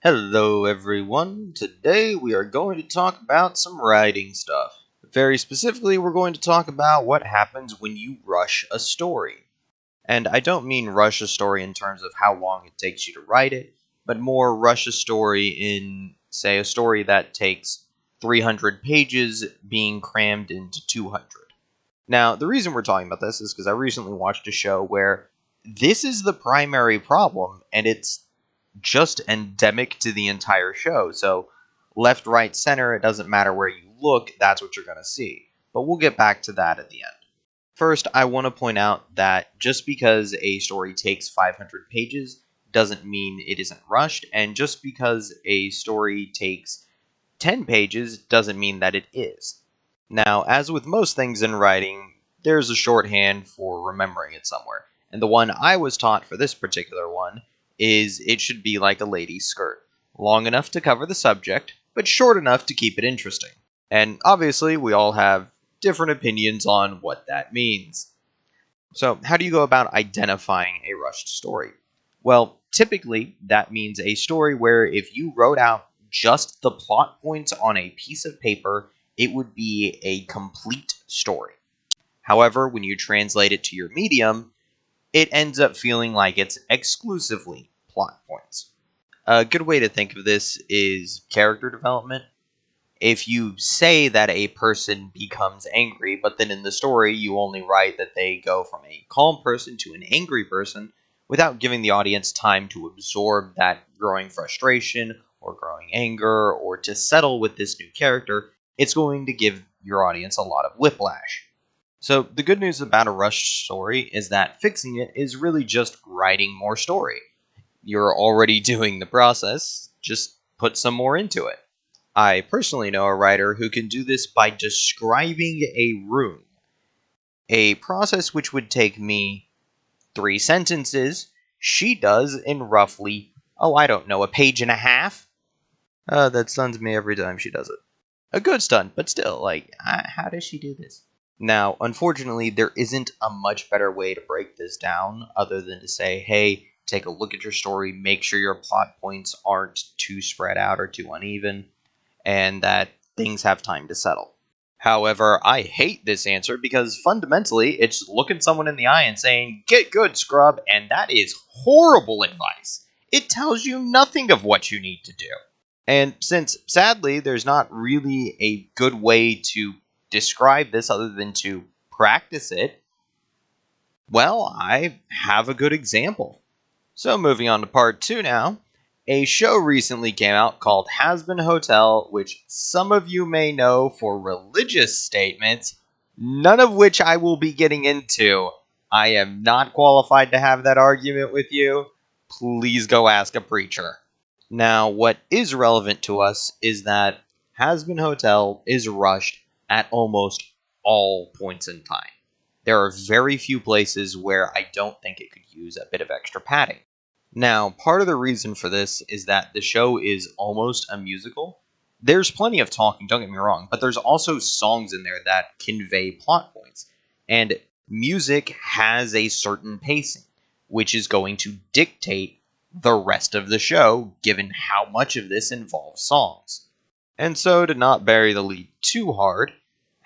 Hello everyone, today we are going to talk about some writing stuff. Very specifically, we're going to talk about what happens when you rush a story. And I don't mean rush a story in terms of how long it takes you to write it, but more rush a story in, say, a story that takes 300 pages being crammed into 200. Now, the reason we're talking about this is because I recently watched a show where this is the primary problem, and it's just endemic to the entire show. So, left, right, center, it doesn't matter where you look, that's what you're going to see. But we'll get back to that at the end. First, I want to point out that just because a story takes 500 pages doesn't mean it isn't rushed, and just because a story takes 10 pages doesn't mean that it is. Now, as with most things in writing, there's a shorthand for remembering it somewhere. And the one I was taught for this particular one is it should be like a lady's skirt, long enough to cover the subject, but short enough to keep it interesting. And obviously, we all have different opinions on what that means. So, how do you go about identifying a rushed story? Well, typically, that means a story where if you wrote out just the plot points on a piece of paper, it would be a complete story. However, when you translate it to your medium, it ends up feeling like it's exclusively plot points. A good way to think of this is character development. If you say that a person becomes angry, but then in the story you only write that they go from a calm person to an angry person without giving the audience time to absorb that growing frustration or growing anger or to settle with this new character, it's going to give your audience a lot of whiplash. So, the good news about a rushed story is that fixing it is really just writing more story. You're already doing the process, just put some more into it. I personally know a writer who can do this by describing a room, a process which would take me 3 sentences. She does in roughly, I don't know, a page and a half. That stuns me every time she does it. A good stun, but still, how does she do this? Now, unfortunately, there isn't a much better way to break this down other than to say, hey, take a look at your story, make sure your plot points aren't too spread out or too uneven, and that things have time to settle. However, I hate this answer because fundamentally it's looking someone in the eye and saying, get good, scrub, and that is horrible advice. It tells you nothing of what you need to do. And since, sadly, there's not really a good way to describe this other than to practice it, well, I have a good example. So moving on to part 2 now. A show recently came out called Hazbin Hotel, which some of you may know for religious statements, none of which I will be getting into. I am not qualified to have that argument with you. Please go ask a preacher. Now, what is relevant to us is that Hazbin Hotel is rushed at almost all points in time. There are very few places where I don't think it could use a bit of extra padding. Now, part of the reason for this is that the show is almost a musical. There's plenty of talking, don't get me wrong, but there's also songs in there that convey plot points. And music has a certain pacing, which is going to dictate the rest of the show, given how much of this involves songs. And so, to not bury the lead too hard,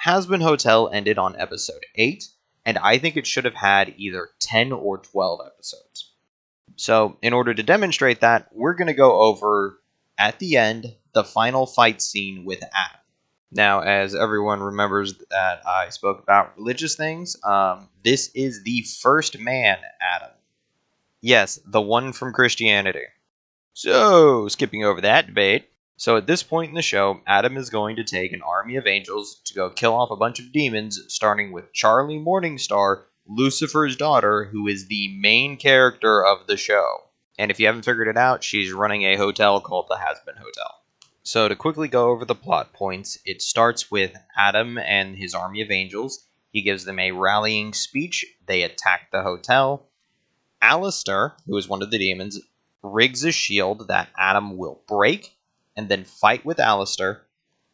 Hazbin Hotel ended on episode 8, and I think it should have had either 10 or 12 episodes. So, in order to demonstrate that, we're going to go over, at the end, the final fight scene with Adam. Now, as everyone remembers that I spoke about religious things, this is the first man, Adam. Yes, the one from Christianity. So, skipping over that debate. So at this point in the show, Adam is going to take an army of angels to go kill off a bunch of demons, starting with Charlie Morningstar, Lucifer's daughter, who is the main character of the show. And if you haven't figured it out, she's running a hotel called the Hazbin Hotel. So to quickly go over the plot points, it starts with Adam and his army of angels. He gives them a rallying speech. They attack the hotel. Alistair, who is one of the demons, rigs a shield that Adam will break, and then fight with Alistair,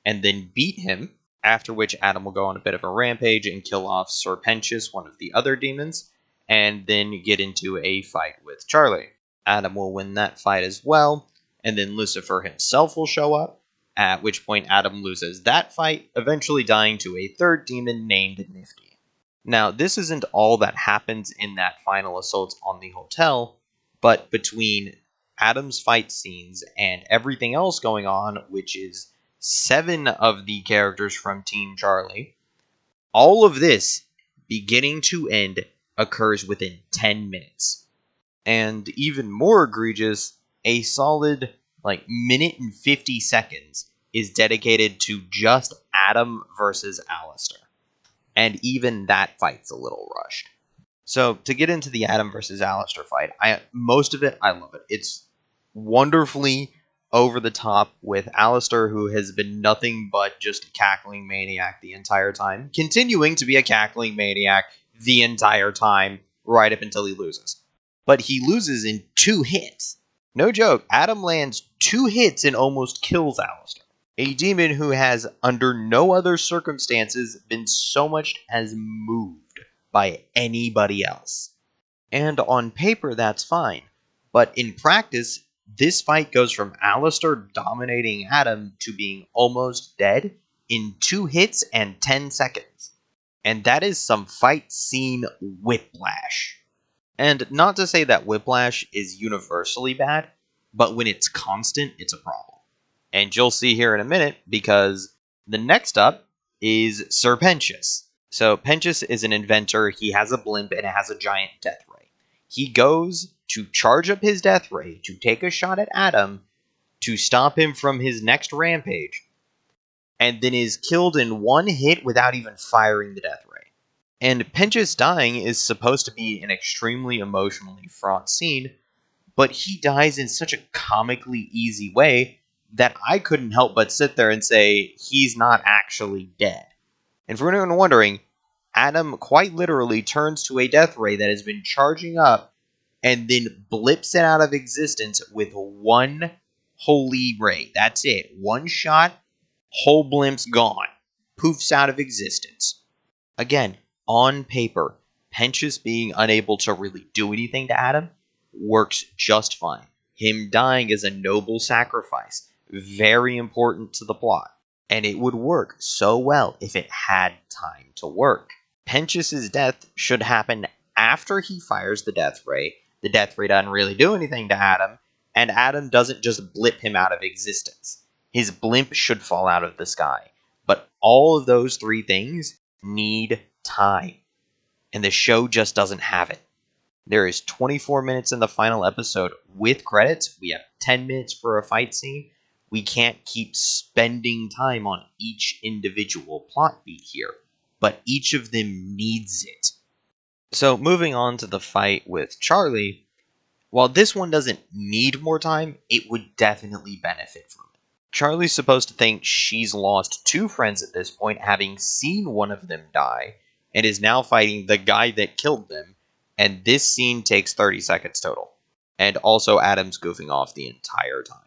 and then beat him, after which Adam will go on a bit of a rampage and kill off Serpentius, one of the other demons, and then get into a fight with Charlie. Adam will win that fight as well, and then Lucifer himself will show up, at which point Adam loses that fight, eventually dying to a third demon named Nifty. Now, this isn't all that happens in that final assault on the hotel, but between Adam's fight scenes and everything else going on, which is 7 of the characters from Team Charlie, all of this, beginning to end, occurs within 10 minutes. And even more egregious, a solid minute and 50 seconds is dedicated to just Adam versus Alistair. And even that fight's a little rushed. So to get into the Adam versus Alistair fight, most of it, I love it. It's wonderfully over the top with Alistair, who has been nothing but just a cackling maniac the entire time, continuing to be a cackling maniac the entire time, right up until he loses. But he loses in 2 hits. No joke, Adam lands 2 hits and almost kills Alistair. A demon who has, under no other circumstances, been so much as moved by anybody else. And on paper, that's fine. But in practice, this fight goes from Alistair dominating Adam to being almost dead in 2 hits and 10 seconds. And that is some fight scene whiplash. And not to say that whiplash is universally bad, but when it's constant, it's a problem. And you'll see here in a minute, because the next up is Sir Pentious. So Pentious is an inventor. He has a blimp and it has a giant death ray. He goes to charge up his death ray to take a shot at Adam to stop him from his next rampage, and then is killed in 1 hit without even firing the death ray. And Pentious dying is supposed to be an extremely emotionally fraught scene, but he dies in such a comically easy way that I couldn't help but sit there and say, he's not actually dead. And for anyone wondering, Adam quite literally turns to a death ray that has been charging up and then blips it out of existence with 1 holy ray. That's it. 1 shot, whole blimp's gone. Poofs out of existence. Again, on paper, Pentious being unable to really do anything to Adam works just fine. Him dying is a noble sacrifice, very important to the plot, and it would work so well if it had time to work. Pentious' death should happen after he fires the death ray. The death ray doesn't really do anything to Adam, and Adam doesn't just blip him out of existence. His blimp should fall out of the sky. But all of those 3 things need time, and the show just doesn't have it. There is 24 minutes in the final episode with credits. We have 10 minutes for a fight scene. We can't keep spending time on each individual plot beat here, but each of them needs it. So moving on to the fight with Charlie, while this one doesn't need more time, it would definitely benefit from it. Charlie's supposed to think she's lost 2 friends at this point, having seen one of them die, and is now fighting the guy that killed them, and this scene takes 30 seconds total. And also Adam's goofing off the entire time.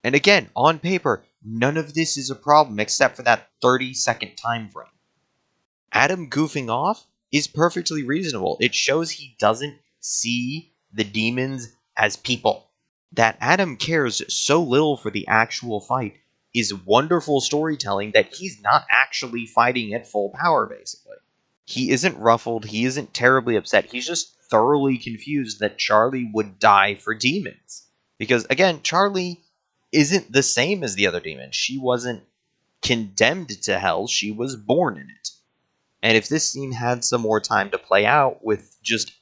And again, on paper, none of this is a problem except for that 30-second time frame. Adam goofing off is perfectly reasonable. It shows he doesn't see the demons as people. That Adam cares so little for the actual fight is wonderful storytelling that he's not actually fighting at full power, basically. He isn't ruffled, he isn't terribly upset, he's just thoroughly confused that Charlie would die for demons. Because, again, Charlie isn't the same as the other demons. She wasn't condemned to hell, she was born in it. And if this scene had some more time to play out with just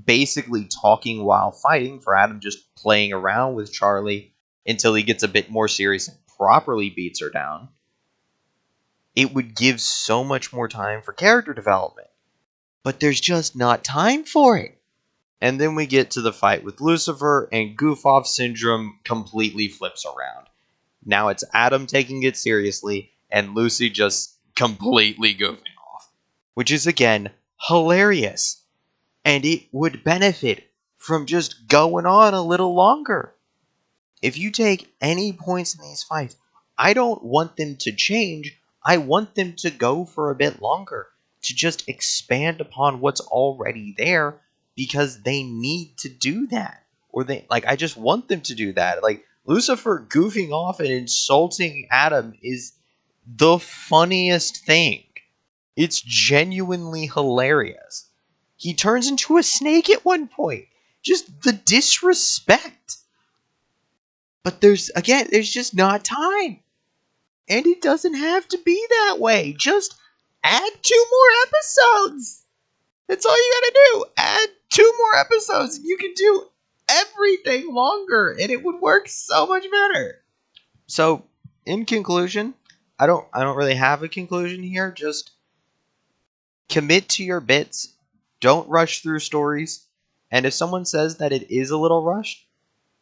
basically talking while fighting, for Adam just playing around with Charlie until he gets a bit more serious and properly beats her down, it would give so much more time for character development. But there's just not time for it. And then we get to the fight with Lucifer, and goof-off syndrome completely flips around. Now it's Adam taking it seriously, and Lucy just completely goofing off. Which is, again, hilarious. And it would benefit from just going on a little longer. If you take any points in these fights, I don't want them to change. I want them to go for a bit longer, to just expand upon what's already there, because they need to do that. Or I just want them to do that. Lucifer goofing off and insulting Adam is the funniest thing. It's genuinely hilarious. He turns into a snake at one point. Just the disrespect. But there's just not time. And it doesn't have to be that way. Just add 2 more episodes. That's all you gotta do. Add 2 more episodes and you can do everything longer and it would work so much better. So, in conclusion, I don't really have a conclusion here. Just commit to your bits. Don't rush through stories. And if someone says that it is a little rushed,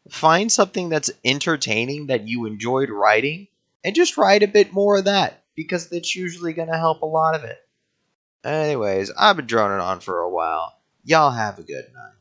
find something that's entertaining that you enjoyed writing and just write a bit more of that because that's usually going to help a lot of it. Anyways, I've been droning on for a while. Y'all have a good night.